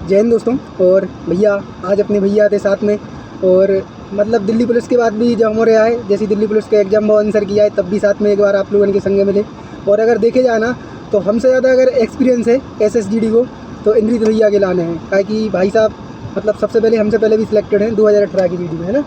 जय हिंद दोस्तों। और भैया आज अपने भैया थे साथ में, और मतलब दिल्ली पुलिस के बाद भी जब हमारे आए, जैसे दिल्ली पुलिस का एग्जाम आंसर किया है तब भी साथ में एक बार आप लोगों के संग मिले। और अगर देखे जाए ना तो हमसे ज़्यादा अगर एक्सपीरियंस है SSGD को तो इंद्रित भैया के लाने हैं, ताकि भाई साहब मतलब सबसे पहले हमसे पहले भी सिलेक्टेड हैं 2018 की GD में, है ना।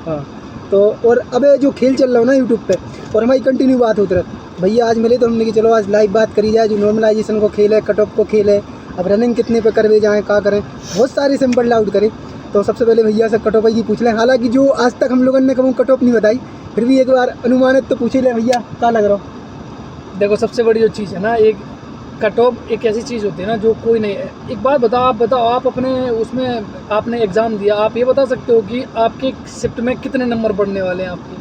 हाँ तो और अब जो खेल चल रहा हो ना यूट्यूब पे, और हमारी कंटिन्यू बात होती रहती, भैया आज मिले तो हमने कि चलो आज लाइव बात करी जाए। जो नॉर्मलाइजेशन को खेल है, कट ऑफ को खेल है, अब रनिंग कितने पे करवे जाएँ, क्या करें, बहुत सारे सिंपल डाउट करें। तो सबसे पहले भैया से कट ऑफ की पूछ लें। हालांकि जो आज तक हम लोगों ने कभी कट ऑफ नहीं बताई, फिर भी एक बार अनुमानित तो पूछ ही ले भैया, क्या लग रहा हो। देखो सबसे बड़ी जो चीज़ है ना, एक कट ऑफ एक ऐसी चीज़ होती है ना जो कोई नहीं है। एक बात बताओ आप अपने उसमें आपने एग्ज़ाम दिया, आप ये बता सकते हो कि आपके शिफ्ट में कितने नंबर बढ़ने वाले हैं आपके।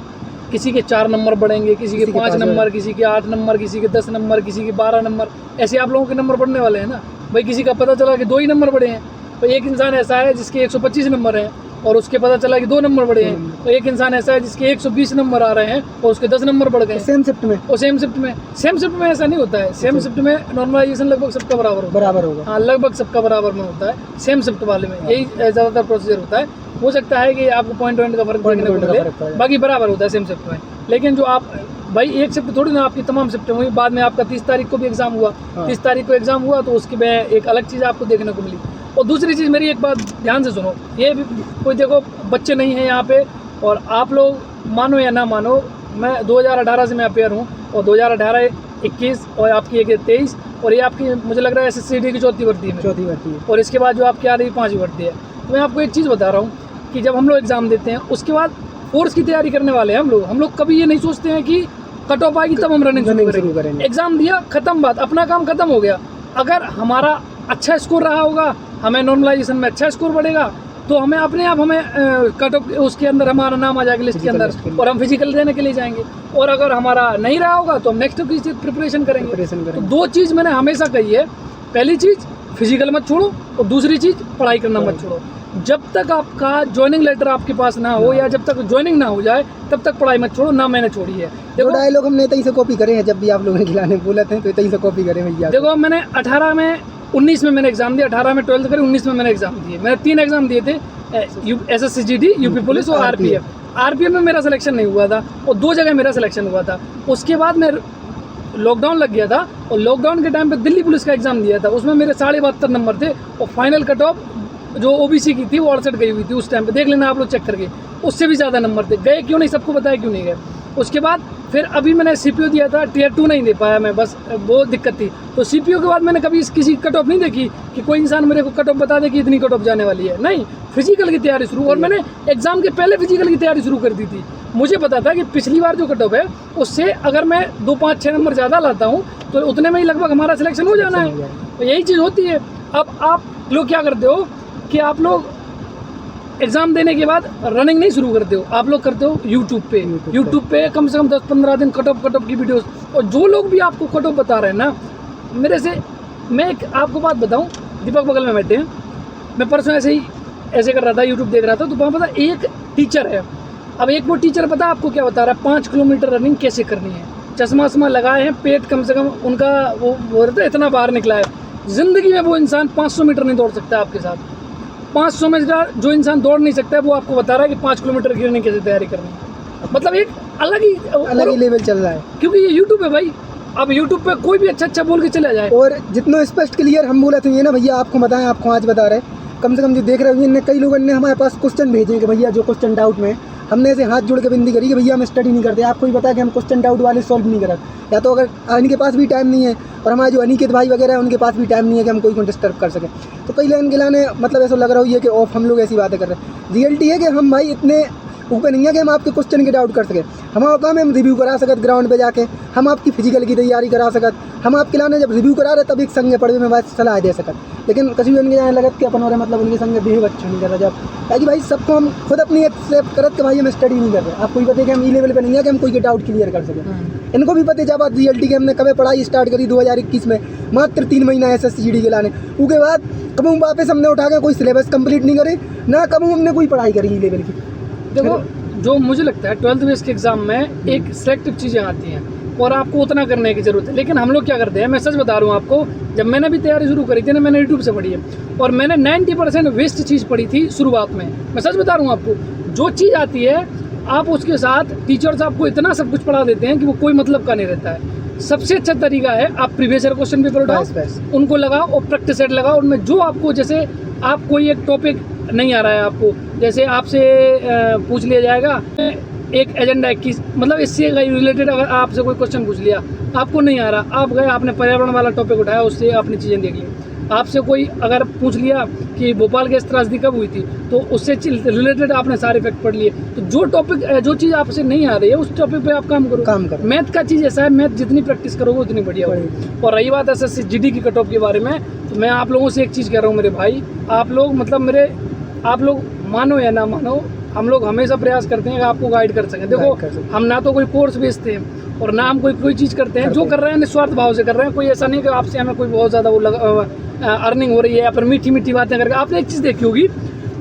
किसी के 4 नंबर बढ़ेंगे, किसी के 5 नंबर, किसी के 8 नंबर, किसी के 10 नंबर, किसी के 12 नंबर, ऐसे आप लोगों के नंबर बढ़ने वाले हैं ना। भाई किसी का पता चला कि 2 ही नंबर बढ़े हैं, तो एक इंसान ऐसा है जिसके 125 नंबर हैं और उसके पता चला कि 2 नंबर बढ़े हैं। तो एक इंसान ऐसा है जिसके 120 नंबर आ रहे हैं और उसके 10 नंबर बढ़ गए सेम शिफ्ट में। और सेम शिफ्ट में ऐसा नहीं होता है। सेम शिफ्ट में नॉर्मलाइजेशन लगभग सबका बराबर होगा। हाँ, लगभग सबका बराबर में होता है। सेम शिफ्ट वाले में यही ज़्यादातर प्रोसीजर होता है। हो सकता है कि आपको पॉइंट का फर्क देखने को मिले, बाकी बराबर होता है सेम शिफ्ट में। लेकिन जो आप भाई एक शिफ्ट थोड़ी ना, आपकी तमाम शिफ्ट हुई। बाद में आपका 30 तारीख को भी एग्जाम हुआ। 30 तारीख को एग्जाम हुआ तो उसकी में एक अलग चीज़ आपको देखने को मिली। और दूसरी चीज़, मेरी एक बात ध्यान से सुनो, ये भी कोई देखो बच्चे नहीं हैं यहाँ पे, और आप लोग मानो या ना मानो, मैं 2018 से मैं अपेयर हूँ, और 2018, 21 और आपकी एक 23, और ये आपकी मुझे लग रहा है SSGD की चौथी भर्ती है। और इसके बाद जो आपकी आ रही 5वीं भर्ती है। तो मैं आपको एक चीज़ बता रहा हूँ कि जब हम लोग एग्ज़ाम देते हैं उसके बाद फोर्स की तैयारी करने वाले हैं हम लोग कभी ये नहीं सोचते हैं कि कट ऑफ आएगी तब हम रनिंग शुरू करेंगे। एग्ज़ाम दिया, खत्म, बात, अपना काम खत्म हो गया। अगर हमारा अच्छा स्कोर रहा होगा, हमें नॉर्मलाइजेशन में अच्छा स्कोर बढ़ेगा, तो हमें अपने आप कट ऑफ उसके अंदर हमारा नाम आ जाएगा लिस्ट के अंदर, और हम फिजिकल देने के लिए जाएंगे। और अगर हमारा नहीं रहा होगा तो हम नेक्स्ट की प्रिपरेशन करेंगे। तो 2 चीज़ मैंने हमेशा कही है। पहली चीज़ फिजिकल मत छोड़ो, और दूसरी चीज़ पढ़ाई करना मत छोड़ो। जब तक आपका ज्वाइनिंग लेटर आपके पास ना हो, या जब तक ज्वाइनिंग ना हो जाए, तब तक पढ़ाई मत छोड़ो। ना मैंने छोड़ी है। देखो डायलॉग हमने तहीं से कॉपी करे हैं, जब भी आप लोगों ने खिलाने बोले थे तो तहीं से कॉपी करे भैया। देखो मैंने 18 में 19 में मैंने एग्जाम दिया, 18 में 12th करी, 19 में मैंने एग्जाम दिए। मैंने 3 एग्जाम दिए थे, SSGD, यूपी पुलिस और RPF में मेरा सिलेक्शन नहीं हुआ था, और 2 जगह मेरा सिलेक्शन हुआ था। उसके बाद मैं लॉकडाउन लग गया था, और लॉकडाउन के टाइम पे दिल्ली पुलिस का एग्जाम दिया था। उसमें मेरे 72.5 नंबर थे, और फाइनल कट ऑफ जो OBC की थी वो 68 गई हुई थी उस टाइम पे। देख लेना आप लोग चेक करके, उससे भी ज़्यादा नंबर थे। गए क्यों नहीं, सबको बताया क्यों नहीं गए। उसके बाद फिर अभी मैंने CPO दिया था, Tier 2 नहीं दे पाया मैं, बस वो दिक्कत थी। तो CPO के बाद मैंने कभी किसी कट ऑफ नहीं देखी कि कोई इंसान मेरे को कट ऑफ बता दे कि इतनी कट ऑफ जाने वाली है। नहीं, फिजिकल की तैयारी शुरू, और मैंने एग्जाम के पहले फिजिकल की तैयारी शुरू कर दी थी। मुझे पता था कि पिछली बार जो कट ऑफ है उससे अगर मैं 2, 5, 6 नंबर ज़्यादा लाता हूँ तो उतने में ही लगभग हमारा सिलेक्शन हो जाना है। तो यही चीज़ होती है। अब आप लोग क्या करते हो कि आप लोग एग्ज़ाम देने के बाद रनिंग नहीं शुरू करते हो, आप लोग करते हो यूट्यूब पे कम से कम 10-15 दिन कट ऑफ की वीडियोस। और जो लोग भी आपको कट ऑफ बता रहे हैं ना, मेरे से मैं एक आपको बात बताऊं, दीपक बगल में बैठे हैं, मैं परसों ऐसे कर रहा था, यूट्यूब देख रहा था, तो वहाँ पता एक टीचर है। अब एक वो टीचर पता आपको क्या बता रहा है, 5 किलोमीटर रनिंग कैसे करनी है। चश्मा लगाए हैं, पेट कम से कम उनका वो रहता है इतना बाहर निकला है। ज़िंदगी में वो इंसान 500 मीटर नहीं दौड़ सकता आपके साथ। 500 मीटर जो इंसान दौड़ नहीं सकता है, वो आपको बता रहा है कि 5 किलोमीटर की रनिंग कैसे तैयारी करनी है। मतलब एक अलग ही लेवल चल रहा है, क्योंकि ये यूट्यूब है भाई। अब यूट्यूब पे कोई भी अच्छा बोल के चला जाए। और जितना स्पष्ट क्लियर हम बोले थे ना भैया, आपको बताएं, आपको आज बता रहे, कम से कम जो देख रहे हैं, कई लोगों ने हमारे पास क्वेश्चन भेजे कि भैया जो क्वेश्चन डाउट में, हमने ऐसे हाथ जोड़ के विनती करी कि भैया हम स्टडी नहीं करते, आपको ही पता है कि हम क्वेश्चन डाउट वाले सॉल्व नहीं करा। या तो अगर इनके पास भी टाइम नहीं है, और हमारे जो अनिकेत भाई वगैरह है उनके पास भी टाइम नहीं है कि हम कोई को डिस्टर्ब कर सकें। तो कई लोग खिलाने मतलब ऐसा लग रहा है कि ऑफ हम लोग ऐसी बातें कर रहे हैं। रियलिटी है कि हम भाई इतने ऊपर नहीं है कि हम आपके क्वेश्चन के डाउट कर सकें। हमारा काम है हम रिव्यू करा सकत ग्राउंड पे जाके, हम आपकी फिजिकल की तैयारी करा सकत, हम आपके लाने जब रिव्यू करा रहे तब एक संग पढ़वे में बात सलाह दे सकत। लेकिन कभी उनके जाने लगत कि अपन और मतलब उनके संग बिहेव अच्छा नहीं कर रहा। जब ताकि भाई सबको हम खुद अपनी एक्सेप्ट करत कि भाई हम स्टडी नहीं कर रहे। आपको भी पता है कि हम लेवल पे नहीं है कि हम कोई के डाउट क्लियर कर सकें। इनको भी पता है जब रियलिटी के हमने कभी पढ़ाई स्टार्ट करी 2021 में, मात्र 3 महीना SSGD के लाने। उसके बाद कभी वापस हमने उठा के कोई सिलेबस कंप्लीट नहीं करे, ना कभी हमने कोई पढ़ाई करी लेवल की। देखो जो मुझे लगता है 12th बेस के एग्ज़ाम में एक सिलेक्टिव चीज़ें आती हैं, और आपको उतना करने की ज़रूरत है। लेकिन हम लोग क्या करते हैं, मैं सच बता रहा हूँ आपको, जब मैंने भी तैयारी शुरू करी थी ना, मैंने यूट्यूब से पढ़ी है और मैंने 90% वेस्ट चीज़ पढ़ी थी शुरुआत में। मैं सच बता रहा हूँ आपको, जो चीज़ आती है आप उसके साथ टीचर्स आपको इतना सब कुछ पढ़ा देते हैं कि वो कोई मतलब का नहीं रहता है। सबसे अच्छा तरीका है आप प्रीवियस ईयर क्वेश्चन पेपर उठाओ, उनको लगाओ और प्रैक्टिस सेट लगाओ। उनमें जो आपको, जैसे आप कोई एक टॉपिक नहीं आ रहा है आपको, जैसे आपसे पूछ लिया जाएगा एक एजेंडा 21, मतलब इससे रिलेटेड अगर आपसे कोई क्वेश्चन पूछ लिया, आपको नहीं आ रहा, आप गए आपने पर्यावरण वाला टॉपिक उठाया, उससे आपने चीज़ें देख ली। आपसे कोई अगर पूछ लिया कि भोपाल गैस त्रासदी कब हुई थी, तो उससे रिलेटेड आपने सारे फैक्ट पढ़ लिए। तो जो टॉपिक, जो चीज़ आपसे नहीं आ रही है उस टॉपिक पे आप काम करो। मैथ का चीज़ ऐसा है, मैथ जितनी प्रैक्टिस करोगे उतनी बढ़िया होगी। और रही बात SSC GD की कट ऑफ के बारे में, तो मैं आप लोगों से एक चीज़ कह रहा हूँ मेरे भाई, आप लोग मतलब आप लोग मानो या ना मानो, हम लोग हमेशा प्रयास करते हैं कि आपको गाइड कर सकें। देखो हम ना तो कोई कोर्स बेचते हैं और ना हम कोई चीज़ करते हैं, जो कर रहे हैं निस्वार्थ भाव से कर रहे हैं। कोई ऐसा नहीं कि आपसे हमें कोई बहुत ज़्यादा अर्निंग हो रही है या फिर मीठी मीठी बातें करके। आपने एक चीज़ देखी होगी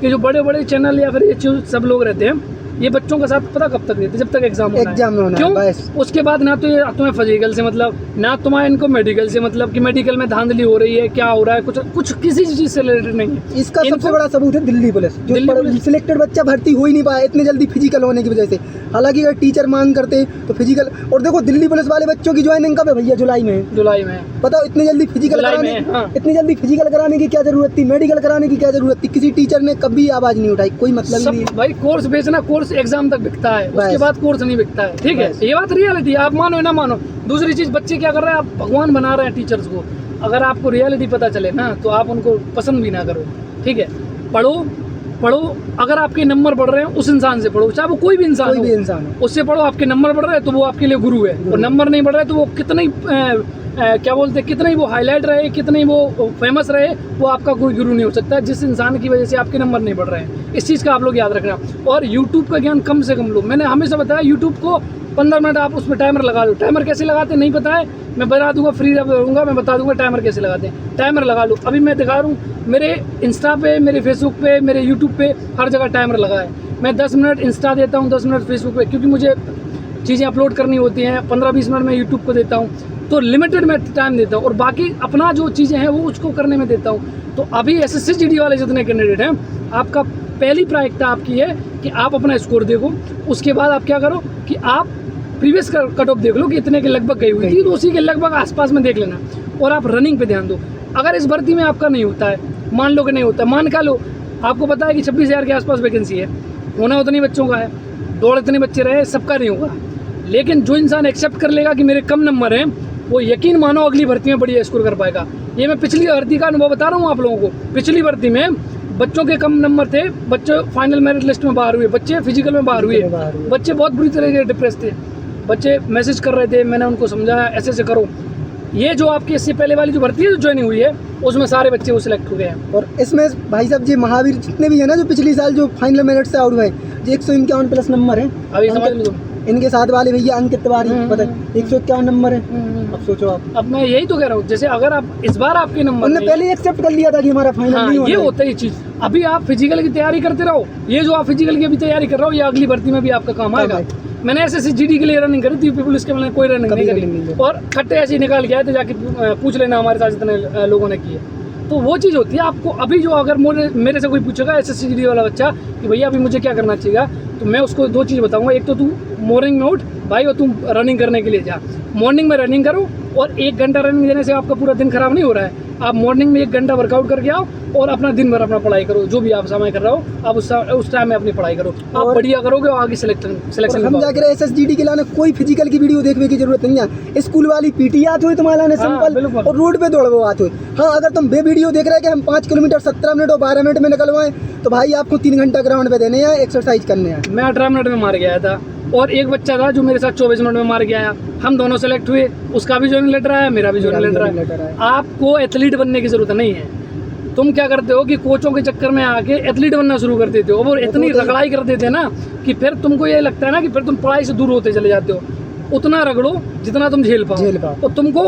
कि जो बड़े बड़े चैनल या फिर ये सब लोग रहते हैं, ये बच्चों का साथ पता कब तक देते, जब तक एग्जाम होना है। क्यों? उसके बाद ना तो ये तुम्हें फिजिकल से मतलब, ना तुम्हें इनको मेडिकल से मतलब कि मेडिकल में धांधली हो रही है, क्या हो रहा है, कुछ किसी चीज़ से रिलेटेड नहीं है। इसका सबसे बड़ा सबूत है दिल्ली पुलिस, जो सिलेक्टेड बच्चा भर्ती हो ही नहीं पाया इतनी जल्दी फिजिकल होने की वजह से। हालांकि अगर टीचर मांग करते तो फिजिकल, और देखो दिल्ली पुलिस वाले बच्चों की ज्वाइनिंग कब है भैया? जुलाई में। जुलाई में बताओ, इतनी जल्दी फिजिकल कराने की क्या जरूरत थी? मेडिकल कराने की क्या जरूरत थी? किसी टीचर ने कभी आवाज नहीं उठाई, कोई मतलब नहीं है भाई। कोर्स बेचना, कोर्स एग्जाम तक बिकता है, उसके बाद कोर्स नहीं बिकता है। ठीक है, ये बात रियलिटी, आप मानो या ना मानो। दूसरी चीज, बच्चे क्या कर रहे हैं, आप भगवान बना रहे हैं टीचर्स को। अगर आपको रियलिटी पता चले ना, तो आप उनको पसंद भी ना करो। ठीक है, पढ़ो, अगर आपके नंबर बढ़ रहे हैं उस इंसान से पढ़ो, चाहे वो कोई भी इंसान हो, उससे पढ़ो। आपके नंबर बढ़ रहे हैं तो वो आपके लिए गुरु है, और नंबर नहीं बढ़ रहे तो वो कितने क्या बोलते हैं, कितने वो हाईलाइट रहे, कितने वो फेमस रहे, वो आपका कोई गुरु नहीं हो सकता जिस इंसान की वजह से आपके नंबर नहीं बढ़ रहे हैं। इस चीज़ का आप लोग याद रखना। और यूट्यूब का ज्ञान कम से कम लो। मैंने हमेशा बताया, यूट्यूब को 15 मिनट आप उसमें टाइमर लगा लो। टाइमर कैसे लगाते हैं नहीं पता है, मैं बता दूंगा, फ्री रहूँगा, मैं बता दूंगा टाइमर कैसे लगाते हैं। टाइमर लगा लो। अभी मैं दिखा रहा हूँ, मेरे इंस्टा पे, मेरे फेसबुक पे, मेरे यूट्यूब पे हर जगह टाइमर लगा है। मैं 10 मिनट इंस्टा देता हूँ, 10 मिनट फेसबुक पे, क्योंकि मुझे चीज़ें अपलोड करनी होती हैं। 15-20 मिनट मैं यूट्यूब को देता हूँ, तो लिमिटेड मैं टाइम देता हूँ, और बाकी अपना जो चीज़ें हैं वो उसको करने में देता हूँ। तो अभी SSC GD वाले जितने कैंडिडेट हैं, आपका पहली प्राथमिकता आपकी है कि आप अपना स्कोर देखो। उसके बाद आप क्या करो कि आप प्रीवियस कट ऑफ देख लो कि इतने के लगभग गई हुई थी, तो उसी के लगभग आसपास में देख लेना, और आप रनिंग पे ध्यान दो। अगर इस भर्ती में आपका नहीं होता है, मान लो कि नहीं होता, मान का लो, आपको पता है कि 26,000 के आसपास वैकेंसी है, होना उतनी बच्चों का है, दौड़ इतने बच्चे रहे, सबका नहीं होगा। लेकिन जो इंसान एक्सेप्ट कर लेगा कि मेरे कम नंबर हैं, वो यकीन मानो अगली भर्ती में बढ़िया स्कोर कर पाएगा। ये मैं पिछली भर्ती का अनुभव बता रहा हूँ आप लोगों को। पिछली भर्ती में बच्चों के कम नंबर थे, बच्चे फाइनल मेरिट लिस्ट में बाहर हुए, बच्चे फिजिकल में बाहर हुए, बच्चे बहुत बुरी तरह से डिप्रेस थे, बच्चे मैसेज कर रहे थे, मैंने उनको समझाया ऐसे करो। ये जो आपकी इससे पहले वाली जो भर्ती है जो ज्वाइनिंग हुई है, उसमें सारे बच्चे वो सिलेक्ट हो गए हैं। और इसमें भाई साहब जी महावीर जितने भी है ना, जो पिछली साल जो फाइनल मेरिट से आउट हुए, 151 प्लस नंबर है। अभी समझ लो, इनके साथ वाले भैया अंकित तिवारी, पता 151 नंबर है। अब सोचो आप, अब मैं यही तो कह रहा हूँ, जैसे अगर आप इस बार आपके नंबर उन्होंने पहले एक्सेप्ट कर लिया था कि हमारा फाइनल नहीं होना, ये होता है चीज। अभी आप फिजिकल की तैयारी करते रहो, ये जो आप फिजिकल की अभी तैयारी कर रहे हो, ये अगली भर्ती में भी आपका काम आएगा। मैंने SSC GD के लिए रनिंग करी थी, यूपी पुलिस के मैंने कोई रनिंग नहीं करी, और खट्टे ऐसे ही निकाल के आए थे, जाके पूछ लेना हमारे साथ जितने लोगों ने किए। तो वो चीज़ होती है। आपको अभी जो अगर मेरे से कोई पूछेगा SSC GD वाला बच्चा कि भैया अभी मुझे क्या करना चाहिए, तो मैं उसको 2 चीज़ बताऊंगा। एक तो तू मॉर्निंग में उठ भाई, और तुम रनिंग करने के लिए जा, मॉर्निंग में रनिंग करो, और 1 घंटा रनिंग देने से आपका पूरा दिन खराब नहीं हो रहा है। आप मॉर्निंग में 1 घंटा वर्कआउट करके आओ, और अपना दिन भर अपना पढ़ाई करो, जो भी आप समय कर रहे हो, आप उस टाइम में अपनी पढ़ाई करो, आप बढ़िया करोगे और आगे सिलेक्शन हम जाकर SSC GD के लाने कोई फिजिकल की वीडियो देखने की जरूरत नहीं है। स्कूल वाली PT आती हुई तुम्हारा लाने सिंपल, और रोड पे दौड़ वो आते हुए। हाँ, अगर तुम बे वीडियो देख रहे हैं कि हम 5 किलोमीटर 17 मिनट और 12 मिनट में निकलवाएं, तो भाई आपको 3 घंटा ग्राउंड पे देने हैं, एक्सरसाइज करने हैं। मैं 18 मिनट में मार गया था, और एक बच्चा था जो मेरे साथ 24 मिनट में मार के आया। हम दोनों सेलेक्ट हुए, उसका भी ज्वाइनिंग लेटर आया, मेरा भी ज्वाइनिंग लेटर आया। आपको एथलीट बनने की जरूरत नहीं है। तुम क्या करते हो कि कोचों के चक्कर में आके एथलीट बनना शुरू कर देते हो, वो इतनी रगड़ाई कर देते हैं ना कि फिर तुमको ये लगता है ना कि फिर तुम पढ़ाई से दूर होते चले जाते हो। उतना रगड़ो जितना तुम झेल पाओ। तो तुमको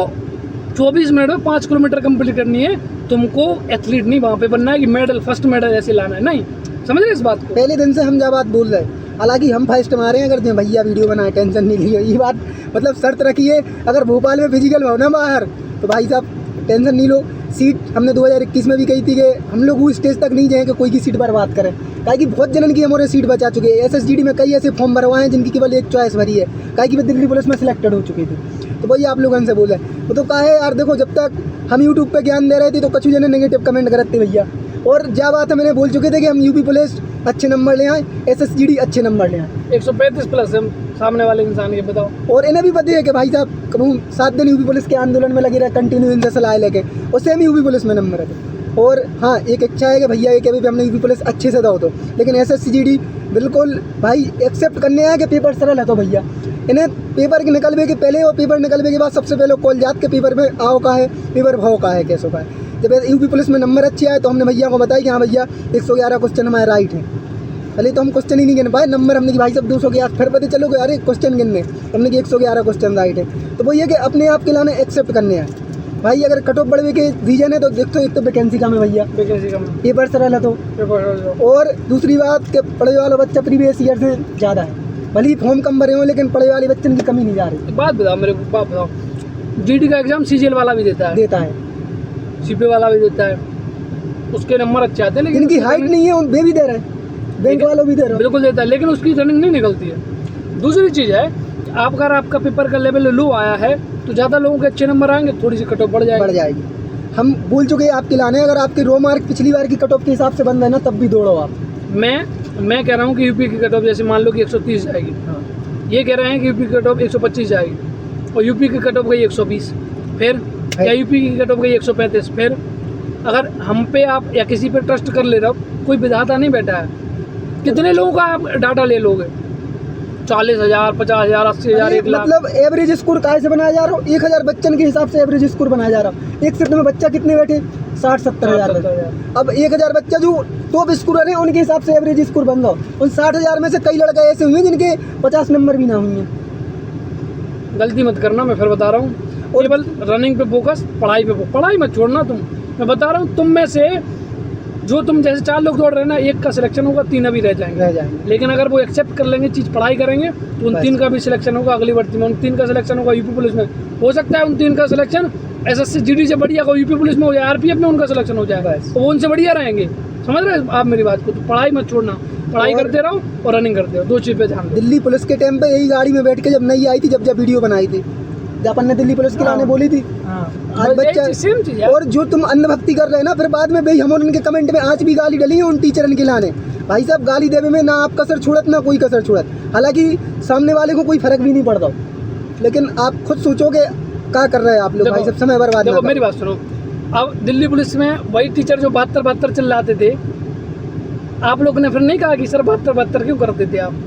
24 मिनट में 5 किलोमीटर कंप्लीट करनी है। तुमको एथलीट नहीं वहाँ पे बनना है कि मेडल, फर्स्ट मेडल ऐसे लाना है, नहीं। समझ रहे इस बात को? पहले दिन से हम जब बात बोल रहे हैं, हालांकि हम फर्स्ट मारे हैं, अगर जो भैया वीडियो बनाए टेंशन नहीं लियो, ये बात मतलब शर्त रखिए। अगर भोपाल में फिजिकल हो ना बाहर तो भाई साहब टेंशन नहीं लो। सीट हमने 2021 में भी कही थी कि हम लोग वो स्टेज तक नहीं जाएँ कि कोई की सीट बर्बाद करें, काहे कि बहुत जनन की हमारे सीट बचा चुके हैं। SSGD में कई ऐसे फॉर्म भरवाए हैं जिनकी केवल एक चॉइस भरी है, काहे कि वे दिल्ली पुलिस में सिलेक्टेड हो चुकी थी। तो वही आप लोगों से बोले वो तो कहा है यार, देखो जब तक हम यूट्यूब पे ज्ञान दे रहे थे तो कुछ जने नेगेटिव कमेंट करते भैया, और क्या बात है मैंने बोल चुके थे कि हम यूपी पुलिस अच्छे नंबर ले आए, SSGD अच्छे नंबर ले आए। 135 प्लस हम सामने वाले इंसान के, बताओ। और इन्हें भी पता है कि भाई साहब कभी 7 दिन यूपी पुलिस के आंदोलन में लगे रहे कंटिन्यू, इनसे सलाह लेके, उससे हम यूपी पुलिस में नंबर है। और हाँ, एक इच्छा है कि भैया एक अभी भी हमने यूपी पुलिस अच्छे से दो, तो लेकिन SSGD बिल्कुल भाई एक्सेप्ट करने आया कि पेपर सरल है। तो भैया इन्हें पेपर के निकलवे के पहले और पेपर निकलवे के बाद सबसे पहले कॉल जात के पेपर में आओ का है, पेपर भाव का है, कैसो का है। जब यूपी पुलिस में नंबर अच्छे आए तो हमने भैया को बताया कि हाँ भैया 111 क्वेश्चन हमारे राइट है। पहले तो हम क्वेश्चन ही नहीं गिन पाए, नंबर हमने कि भाई साहब 200 के आस, फिर पता चलो कि अरे क्वेश्चन गिनने, हमने कि 111 क्वेश्चन राइट है। तो वो ये कि अपने आप के लाने एक्सेप्ट करने हैं भाई। अगर कट ऑफ बढ़वे के रीजन है तो देखो, एक तो वैकेंसी कम है भैया, वैकेंसी कम, पेपर सरल है तो पेपर, और दूसरी बात कि पढ़े वाला बच्चा प्रीवियस ईयर से ज़्यादा है। भले ही फॉर्म कम भरे हो लेकिन पढ़े वाले बच्चन की कमी नहीं जा रही। बात बताओ मेरे को, बात बताओ, GD का एग्जाम CGL वाला भी देता है, CP वाला भी देता है, उसके नंबर अच्छे आते हैं, लेकिन इनकी हाइट नहीं है, वे भी दे रहे हैं, बैंक वालों भी दे रहे हैं, बिल्कुल देता है, लेकिन उसकी रनिंग नहीं निकलती है। दूसरी चीज़ है, आप अगर आपका पेपर का लेवल लो आया है तो ज़्यादा लोगों के अच्छे नंबर आएंगे, थोड़ी सी कट ऑफ बढ़ जाएगी। हम बोल चुके हैं आपके लाने, अगर आपके रो मार्क पिछली बार की कट ऑफ के हिसाब से बंद है ना तब भी दौड़ो आप। मैं कह रहा हूँ कि यूपी की कट ऑफ जैसे मान लो कि 130 जाएगी, ये कह रहे हैं कि यूपी की कट ऑफ 125 जाएगी, और यूपी की कट ऑफ गई 120, फिर या यूपी की कट ऑफ गई 135, फिर अगर हम पे आप या किसी पे ट्रस्ट कर ले रहे हो, कोई विधाता नहीं बैठा है, कितने लोगों का आप डाटा ले लोगे? 40,000, 50,000, 80,000, 1 लाख। मतलब एवरेज स्कोर काहे से बनाया जा रहा हो? 1000 बच्चन के हिसाब से एवरेज स्कोर बनाया जा रहा हो। एक शिफ्ट में बच्चा कितने बैठे? 60-70 हज़ार। अब 1000 बच्चा जो टॉप स्कोरर है उनके हिसाब से एवरेज स्कोर बन रहा। उन 60,000 में से कई लड़के ऐसे हुए जिनके 50 नंबर भी ना हुए। गलती मत करना, मैं फिर बता रहा हूँ, और केवल रनिंग पे फोकस, पढ़ाई मत छोड़ना तुम। मैं बता रहा हूँ, तुम में से जो तुम जैसे 4 लोग दौड़ रहे हैं ना, एक का सिलेक्शन होगा, 3 अभी रह जाएंगे। लेकिन अगर वो एक्सेप्ट कर लेंगे चीज़, पढ़ाई करेंगे, तो उन 3 का भी सिलेक्शन होगा अगली भर्ती में, उन 3 का सिलेक्शन होगा यूपी पुलिस में। हो सकता है उन 3 का सिलेक्शन SSGD से बढ़िया को यूपी पुलिस में हो जाए, RPF में उनका सिलेक्शन हो जाएगा, तो वो उनसे बढ़िया रहेंगे। समझ रहे आप मेरी बात को? तो पढ़ाई मत छोड़ना, पढ़ाई करते रहो और रनिंग करते रहो, 2 चीज़ पे ध्यान दो। दिल्ली पुलिस के टाइम पे यही गाड़ी में बैठ के जब नई आई थी, जब वीडियो बनाई थी, जब अपन ने दिल्ली पुलिस के लाने बोली थी, आज बच्चा सेम चीज़ है। और जो तुम अंधभक्ति कर रहे हैं ना, फिर बाद में भाई हम उनके कमेंट में आज भी गाली डली है उन टीचर के लाने। भाई साहब गाली देवे में ना आप कसर छोड़त ना कोई कसर छोड़त, हालांकि सामने वाले को कोई फर्क भी नहीं पड़ता, लेकिन आप खुद सोचोगे क्या कर रहे हैं आप लोग। भाई साहब समय बर्बाद देखो मेरी बात सुनो, अब दिल्ली पुलिस में वही टीचर जो 72 चिल्लाते थे, आप लोग ने फिर नहीं कहा कि सर 72 क्यों करते थे आप?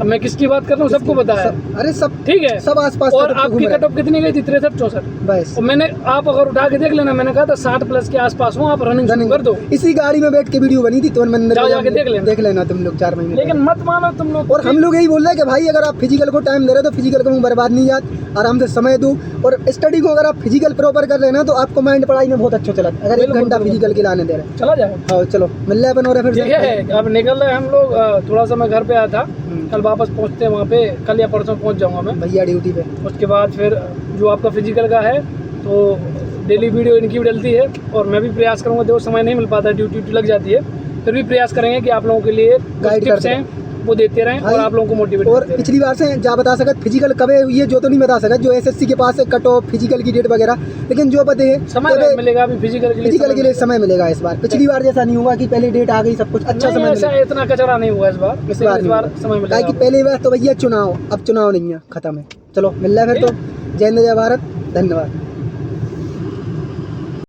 अब मैं किसकी बात कर रहा हूँ, सबको पता है। अरे सब ठीक है, सब आसपास। और आपकी कट ऑफ कितनी गई थी? 63-64 बस। और मैंने, आप अगर उठा के देख लेना, मैंने कहा था 60 प्लस के आसपास हो, आप रनिंग कर दो। इसी गाड़ी में बैठ के वीडियो बनी थी, तो जाके देख लेना तुम लोग 4 महीने। लेकिन मत मानो तुम लोग। और हम लोग यही बोल रहे हैं कि भाई अगर आप फिजिकल को टाइम दे रहे हो तो फिजिकल को बर्बाद नहीं जात, आराम से समय दो, और स्टडी को अगर आप फिजिकल प्रॉपर कर रहे हैं ना तो आपको माइंड पढ़ाई में बहुत अच्छा चला। अगर 1 घंटा फिजिकल के लाने दे रहे हैं, चला जाए। हाँ चलो मिल रहे अपन, और फिर ठीक है, अब निकल रहे हम लोग। थोड़ा सा मैं घर पे आया था, कल वापस पहुँचते हैं वहाँ पे, कल या परसों पहुँच जाऊँगा मैं भैया ड्यूटी पे। उसके बाद फिर जो आपका फिजिकल का है तो डेली वीडियो इनकी भी डलती है, और मैं भी प्रयास करूँगा, देखो समय नहीं मिल पाता, ड्यूटी लग जाती है, फिर भी प्रयास करेंगे कि आप लोगों के लिए गाइड टिप्स हैं वो देते रहें और आप लोगों को मोटिवेट और पिछली बार से जा बता सकत फिजिकल कब है ये जो तो नहीं बता सकत, जो SSC के पास है कट ऑफ फिजिकल की डेट वगैरह, लेकिन जो पता है समय मिलेगा अभी फिजिकल के लिए समय मिलेगा इस बार। पिछली बार जैसा नहीं होगा कि पहले डेट आ गई सब कुछ अच्छा समय मिलेगा, इतना कचरा नहीं हुआ इस बार समय मिलेगा। कि पहली बार तो भैया चुनाव, अब चुनाव नहीं है, खत्म है। चलो मिल रहा है फिर तो। जय हिंद जय भारत, धन्यवाद।